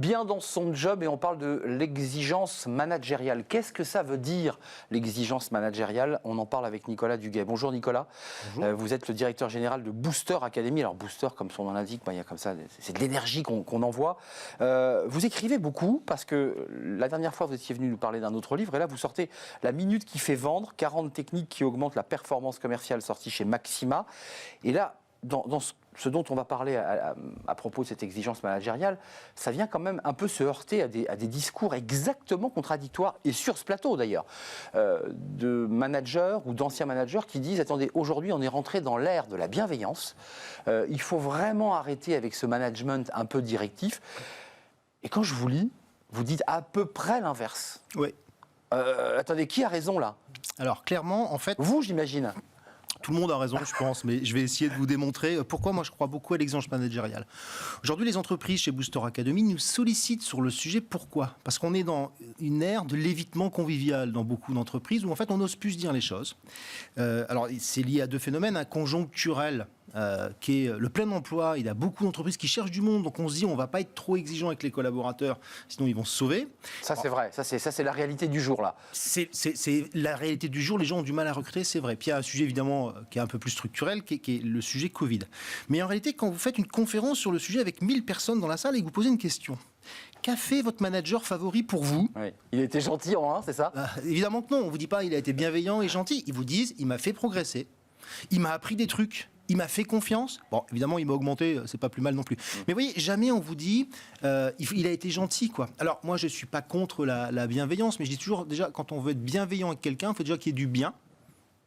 bien dans son job et on parle de l'exigence managériale. Qu'est-ce que ça veut dire, l'exigence managériale? On en parle avec Nicolas Duguay. Bonjour Nicolas. Bonjour. Vous êtes le directeur général de Booster Academy. Alors Booster, comme son nom l'indique, il y a comme ça, c'est de l'énergie qu'on envoie. Vous écrivez beaucoup parce que la dernière fois vous étiez venu nous parler d'un autre livre et là vous sortez La minute qui fait vendre, 40 techniques qui augmentent la performance commerciale, sorti chez Maxima. Et là, dans ce dont on va parler à propos de cette exigence managériale, ça vient quand même un peu se heurter à des discours exactement contradictoires, et sur ce plateau d'ailleurs, de managers ou d'anciens managers qui disent « Attendez, aujourd'hui on est rentré dans l'ère de la bienveillance, il faut vraiment arrêter avec ce management un peu directif ». Et quand je vous lis, vous dites à peu près l'inverse. Oui. Attendez, qui a raison là? Alors clairement, en fait... Vous, j'imagine. Tout le monde a raison, je pense, mais je vais essayer de vous démontrer pourquoi moi je crois beaucoup à l'exigence managériale. Aujourd'hui, les entreprises chez Booster Academy nous sollicitent sur le sujet. Pourquoi? Parce qu'on est dans une ère de l'évitement convivial dans beaucoup d'entreprises où en fait on n'ose plus se dire les choses. Alors c'est lié à deux phénomènes, un conjoncturel qui est le plein emploi. Il y a beaucoup d'entreprises qui cherchent du monde, donc on se dit on ne va pas être trop exigeant avec les collaborateurs, sinon ils vont se sauver. Ça c'est vrai, ça c'est la réalité du jour là. C'est la réalité du jour, les gens ont du mal à recruter, c'est vrai. Puis il y a un sujet évidemment qui est un peu plus structurel, qui est le sujet Covid. Mais en réalité, quand vous faites une conférence sur le sujet avec 1000 personnes dans la salle et que vous posez une question, qu'a fait votre manager favori pour vous? Oui. Il était gentil en un, c'est ça? Évidemment que non, on ne vous dit pas il a été bienveillant et gentil. Ils vous disent il m'a fait progresser, il m'a appris des trucs. Il m'a fait confiance. Bon, évidemment, il m'a augmenté, c'est pas plus mal non plus. Mais vous voyez, jamais on vous dit il a été gentil, quoi. Alors, moi, je suis pas contre la bienveillance, mais je dis toujours, déjà, quand on veut être bienveillant avec quelqu'un, il faut déjà qu'il y ait du bien,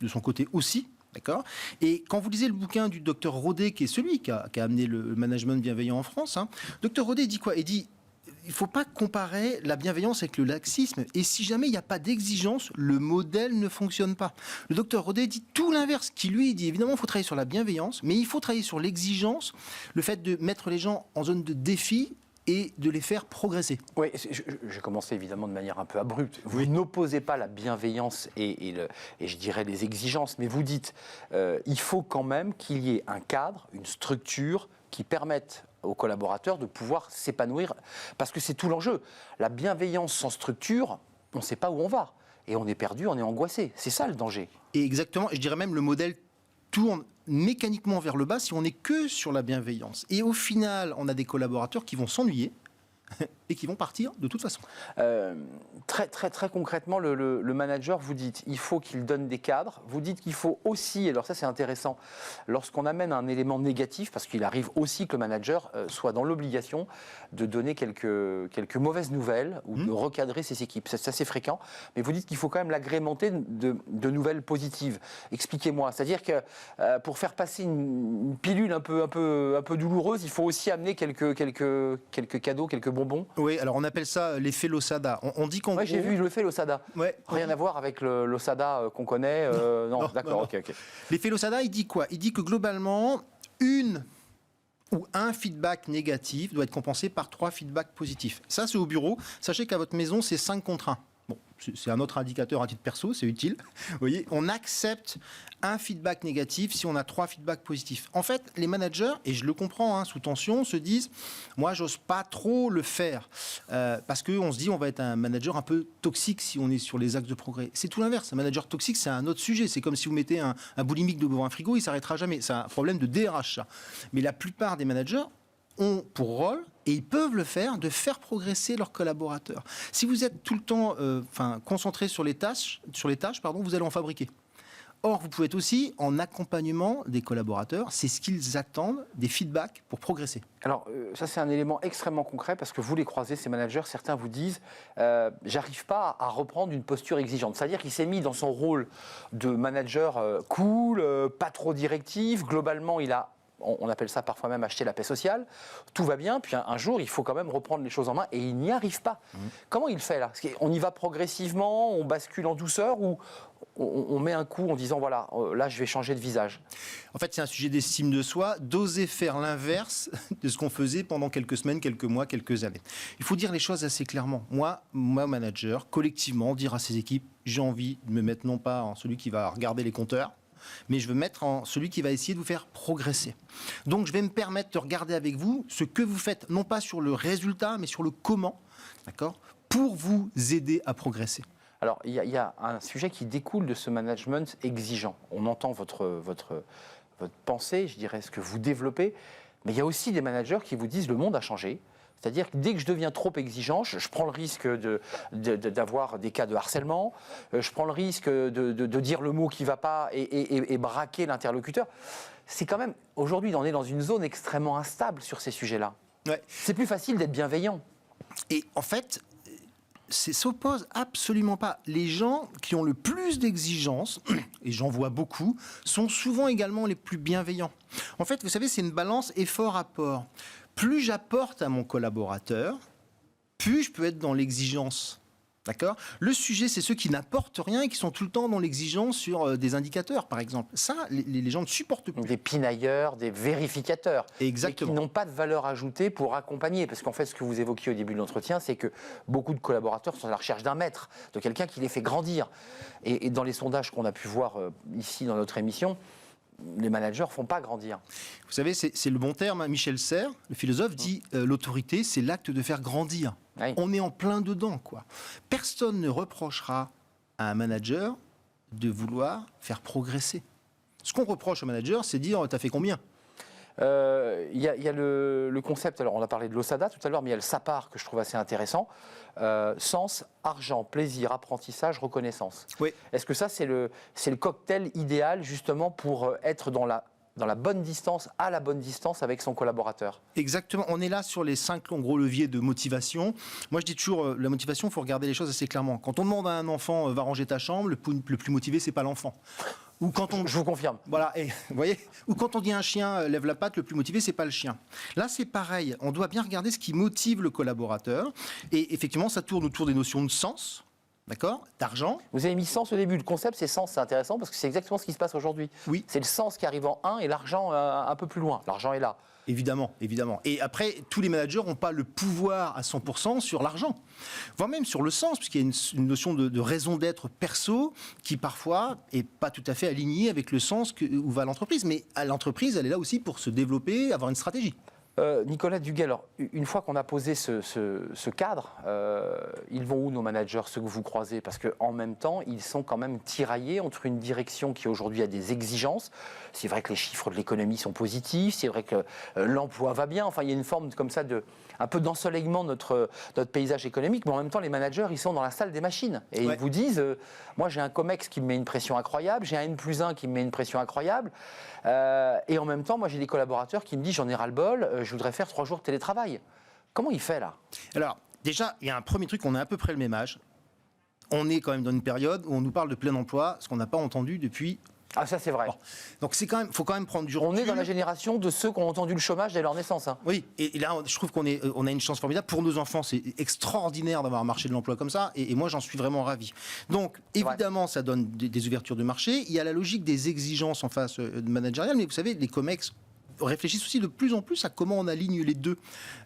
de son côté aussi. D'accord. Et quand vous lisez le bouquin du docteur Rodet, qui est celui qui a amené le management bienveillant en France, docteur Rodet dit quoi? Il dit il ne faut pas comparer la bienveillance avec le laxisme. Et si jamais il n'y a pas d'exigence, le modèle ne fonctionne pas. Le docteur Rodet dit tout l'inverse, qui lui dit évidemment il faut travailler sur la bienveillance, mais il faut travailler sur l'exigence, le fait de mettre les gens en zone de défi et de les faire progresser. Oui, j'ai commencé évidemment de manière un peu abrupte. Vous n'opposez pas la bienveillance et je dirais les exigences, mais vous dites il faut quand même qu'il y ait un cadre, une structure qui permette aux collaborateurs de pouvoir s'épanouir, parce que c'est tout l'enjeu. La bienveillance sans structure, on ne sait pas où on va. Et on est perdu, on est angoissé. C'est ça le danger. Et exactement, je dirais même le modèle tourne mécaniquement vers le bas si on n'est que sur la bienveillance. Et au final, on a des collaborateurs qui vont s'ennuyer et qui vont partir de toute façon. Très concrètement, le manager, vous dites, il faut qu'il donne des cadres. Vous dites qu'il faut aussi, alors ça c'est intéressant, lorsqu'on amène un élément négatif, parce qu'il arrive aussi que le manager soit dans l'obligation de donner quelques mauvaises nouvelles ou de recadrer ses équipes. C'est assez fréquent, mais vous dites qu'il faut quand même l'agrémenter de nouvelles positives. Expliquez-moi, c'est-à-dire que pour faire passer une pilule un peu douloureuse, il faut aussi amener quelques cadeaux, quelques bonbons. Oui, alors on appelle ça l'effet Losada. On dit qu'en gros... j'ai vu l'effet Losada. Ouais, rien à voir avec le Losada qu'on connaît. Non, d'accord, ok. L'effet Losada, il dit quoi? Il dit que globalement, une ou un feedback négatif doit être compensé par 3 feedbacks positifs. Ça, c'est au bureau. Sachez qu'à votre maison, c'est 5 contre 1. Bon, c'est un autre indicateur à titre perso, c'est utile. Vous voyez, on accepte un feedback négatif si on a 3 feedbacks positifs. En fait, les managers, et je le comprends, sous tension, se disent « moi, j'ose pas trop le faire parce qu'on se dit on va être un manager un peu toxique si on est sur les axes de progrès ». C'est tout l'inverse. Un manager toxique, c'est un autre sujet. C'est comme si vous mettez un boulimique devant un frigo, il s'arrêtera jamais. C'est un problème de DRH, ça. Mais la plupart des managers ont pour rôle, et ils peuvent le faire, de faire progresser leurs collaborateurs. Si vous êtes tout le temps concentré sur les tâches, vous allez en fabriquer. Or, vous pouvez être aussi en accompagnement des collaborateurs. C'est ce qu'ils attendent, des feedbacks pour progresser. Alors, ça, c'est un élément extrêmement concret parce que vous les croisez, ces managers. Certains vous disent j'arrive pas à reprendre une posture exigeante. C'est-à-dire qu'il s'est mis dans son rôle de manager cool, pas trop directif. Globalement, il a... On appelle ça parfois même acheter la paix sociale. Tout va bien, puis un jour, il faut quand même reprendre les choses en main et il n'y arrive pas. Comment il fait là? On y va progressivement, on bascule en douceur ou on met un coup en disant voilà, là je vais changer de visage? En fait, c'est un sujet d'estime de soi, d'oser faire l'inverse de ce qu'on faisait pendant quelques semaines, quelques mois, quelques années. Il faut dire les choses assez clairement. Moi, manager, collectivement, dire à ses équipes, j'ai envie de me mettre non pas en celui qui va regarder les compteurs, mais je veux mettre en celui qui va essayer de vous faire progresser. Donc, je vais me permettre de regarder avec vous ce que vous faites, non pas sur le résultat, mais sur le comment, d'accord, pour vous aider à progresser. Alors, il y a un sujet qui découle de ce management exigeant. On entend votre pensée, je dirais, ce que vous développez, mais il y a aussi des managers qui vous disent le monde a changé. C'est-à-dire que dès que je deviens trop exigeant, je prends le risque d'avoir des cas de harcèlement, je prends le risque de dire le mot qui ne va pas et braquer l'interlocuteur. C'est quand même, aujourd'hui, on est dans une zone extrêmement instable sur ces sujets-là. Ouais. C'est plus facile d'être bienveillant. Et en fait, ça s'oppose absolument pas. Les gens qui ont le plus d'exigences, et j'en vois beaucoup, sont souvent également les plus bienveillants. En fait, vous savez, c'est une balance effort-apport. Plus j'apporte à mon collaborateur, plus je peux être dans l'exigence. D'accord ? Le sujet, c'est ceux qui n'apportent rien et qui sont tout le temps dans l'exigence sur des indicateurs, par exemple. Ça, les gens ne supportent plus. Des pinailleurs, des vérificateurs. Exactement. Et qui n'ont pas de valeur ajoutée pour accompagner. Parce qu'en fait, ce que vous évoquiez au début de l'entretien, c'est que beaucoup de collaborateurs sont à la recherche d'un maître, de quelqu'un qui les fait grandir. Et dans les sondages qu'on a pu voir ici dans notre émission, les managers ne font pas grandir. Vous savez, c'est le bon terme. Hein. Michel Serres, le philosophe, dit l'autorité, c'est l'acte de faire grandir. Oui. On est en plein dedans, quoi. Personne ne reprochera à un manager de vouloir faire progresser. Ce qu'on reproche au manager, c'est dire « t'as fait combien ?» Il y a le concept, alors on a parlé de l'OSADA tout à l'heure, mais il y a le SAPAR que je trouve assez intéressant. Sens, argent, plaisir, apprentissage, reconnaissance. Oui. Est-ce que ça, c'est le cocktail idéal justement pour être dans la bonne distance, à la bonne distance avec son collaborateur? Exactement. On est là sur les 5 gros leviers de motivation. Moi, je dis toujours, la motivation, il faut regarder les choses assez clairement. Quand on demande à un enfant, va ranger ta chambre, le plus motivé, c'est pas l'enfant. Ou quand on... Je vous confirme. Voilà, et vous voyez, ou quand on dit à un chien lève la patte, le plus motivé, c'est pas le chien. Là, c'est pareil. On doit bien regarder ce qui motive le collaborateur. Et effectivement, ça tourne autour des notions de sens, d'accord, d'argent. Vous avez mis sens au début. Le concept, c'est sens. C'est intéressant parce que c'est exactement ce qui se passe aujourd'hui. Oui. C'est le sens qui arrive en 1 et l'argent un peu plus loin. L'argent est là. Évidemment, évidemment. Et après, tous les managers n'ont pas le pouvoir à 100% sur l'argent, voire même sur le sens, puisqu'il y a une notion de raison d'être perso qui parfois est pas tout à fait alignée avec le sens où va l'entreprise. Mais l'entreprise, elle est là aussi pour se développer, avoir une stratégie. Nicolas Duguay, alors, une fois qu'on a posé ce cadre, ils vont où nos managers, ceux que vous croisez? Parce qu'en même temps, ils sont quand même tiraillés entre une direction qui aujourd'hui a des exigences. C'est vrai que les chiffres de l'économie sont positifs, c'est vrai que l'emploi va bien. Enfin, il y a une forme comme ça un peu d'ensoleillement de notre paysage économique. Mais en même temps, les managers, ils sont dans la salle des machines. Et ouais. Ils vous disent, moi j'ai un COMEX qui me met une pression incroyable, j'ai un N+1 qui me met une pression incroyable. Et en même temps, moi j'ai des collaborateurs qui me disent, j'en ai ras-le-bol, je voudrais faire 3 jours de télétravail. Comment il fait là? Alors, déjà, il y a un premier truc, on a à peu près le même âge. On est quand même dans une période où on nous parle de plein emploi, ce qu'on n'a pas entendu depuis... Ah, ça c'est vrai. Bon. Donc faut quand même prendre du recul. On est dans la génération de ceux qui ont entendu le chômage dès leur naissance. Hein. Oui, et là, je trouve qu'on a une chance formidable. Pour nos enfants, c'est extraordinaire d'avoir un marché de l'emploi comme ça, et moi, j'en suis vraiment ravi. Donc, évidemment, ça donne des ouvertures de marché. Il y a la logique des exigences en face managériale, mais vous savez, les COMEX réfléchissent aussi de plus en plus à comment on aligne les deux.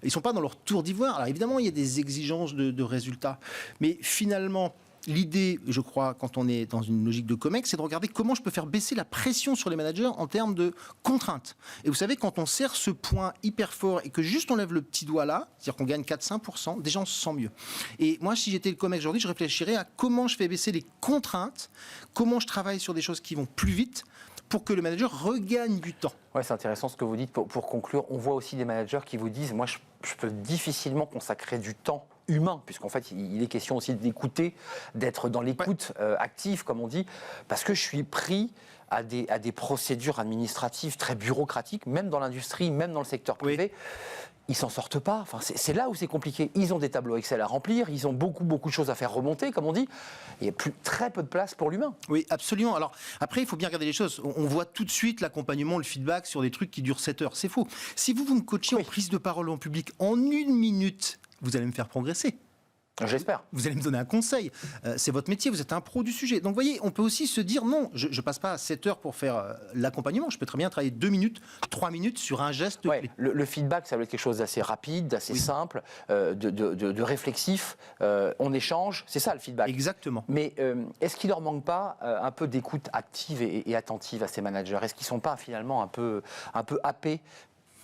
Ils ne sont pas dans leur tour d'ivoire. Alors, évidemment, il y a des exigences de résultats, mais finalement... L'idée, je crois, quand on est dans une logique de COMEX, c'est de regarder comment je peux faire baisser la pression sur les managers en termes de contraintes. Et vous savez, quand on serre ce point hyper fort et que juste on lève le petit doigt là, c'est-à-dire qu'on gagne 4-5%, déjà on se sent mieux. Et moi, si j'étais le COMEX aujourd'hui, je réfléchirais à comment je fais baisser les contraintes, comment je travaille sur des choses qui vont plus vite pour que le manager regagne du temps. Ouais, c'est intéressant ce que vous dites. Pour conclure, on voit aussi des managers qui vous disent, moi, je peux difficilement consacrer du temps humain, puisqu'en fait, il est question aussi d'écouter, d'être dans l'écoute active, comme on dit, parce que je suis pris à des procédures administratives très bureaucratiques, même dans l'industrie, même dans le secteur privé. Oui. Ils s'en sortent pas. Enfin, c'est là où c'est compliqué. Ils ont des tableaux Excel à remplir, ils ont beaucoup de choses à faire remonter, comme on dit. Il y a très peu de place pour l'humain. Oui, absolument. Alors après, il faut bien regarder les choses. On voit tout de suite l'accompagnement, le feedback sur des trucs qui durent 7 heures. C'est faux. Si vous me coachez en prise de parole en public en 1 minute, vous allez me faire progresser. J'espère. Vous allez me donner un conseil. C'est votre métier, vous êtes un pro du sujet. Donc, vous voyez, on peut aussi se dire non, je ne passe pas 7 heures pour faire l'accompagnement. Je peux très bien travailler 2 minutes, 3 minutes sur un geste clé. Le feedback, ça va être quelque chose d'assez rapide, d'assez simple, de réflexif. On échange, c'est ça le feedback. Exactement. Mais est-ce qu'il ne leur manque pas un peu d'écoute active et attentive à ces managers? Est-ce qu'ils ne sont pas finalement un peu happés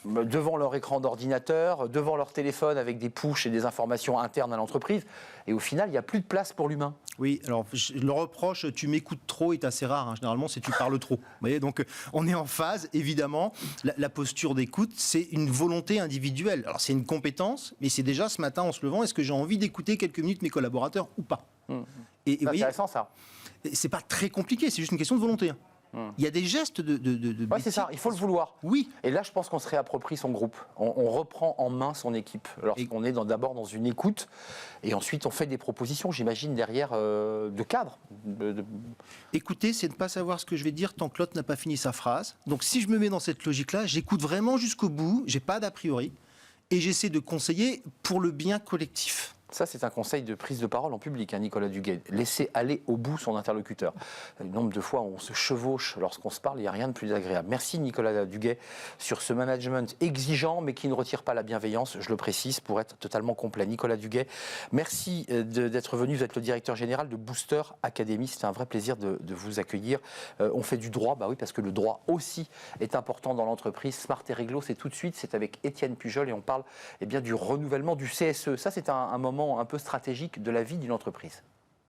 devant leur écran d'ordinateur, devant leur téléphone avec des pushs et des informations internes à l'entreprise, et au final, il n'y a plus de place pour l'humain? Oui, alors le reproche, tu m'écoutes trop, est assez rare. Généralement, c'est tu parles trop. Vous voyez, donc on est en phase, évidemment. La posture d'écoute, c'est une volonté individuelle. Alors c'est une compétence, mais c'est déjà ce matin en se levant, est-ce que j'ai envie d'écouter quelques minutes mes collaborateurs ou pas? C'est intéressant ça. C'est pas très compliqué, c'est juste une question de volonté. Il y a des gestes de Oui, c'est ça, il faut le vouloir. Oui. Et là, je pense qu'on se réapproprie son groupe. On reprend en main son équipe. Lorsqu'on est d'abord dans une écoute, et ensuite on fait des propositions, j'imagine, derrière de cadre. Écouter, c'est ne pas savoir ce que je vais dire tant que l'autre n'a pas fini sa phrase. Donc si je me mets dans cette logique-là, j'écoute vraiment jusqu'au bout, j'ai pas d'a priori, et j'essaie de conseiller pour le bien collectif. Ça, c'est un conseil de prise de parole en public, hein, Nicolas Duguay. Laisser aller au bout son interlocuteur. Le nombre de fois où on se chevauche lorsqu'on se parle, il n'y a rien de plus agréable. Merci Nicolas Duguay sur ce management exigeant, mais qui ne retire pas la bienveillance, je le précise, pour être totalement complet. Nicolas Duguay, merci d'être venu. Vous êtes le directeur général de Booster Academy. C'était un vrai plaisir de vous accueillir. On fait du droit, bah oui, parce que le droit aussi est important dans l'entreprise. Smart et Réglo, c'est tout de suite. C'est avec Étienne Pujol et on parle du renouvellement du CSE. Ça, c'est un moment un peu stratégique de la vie d'une entreprise.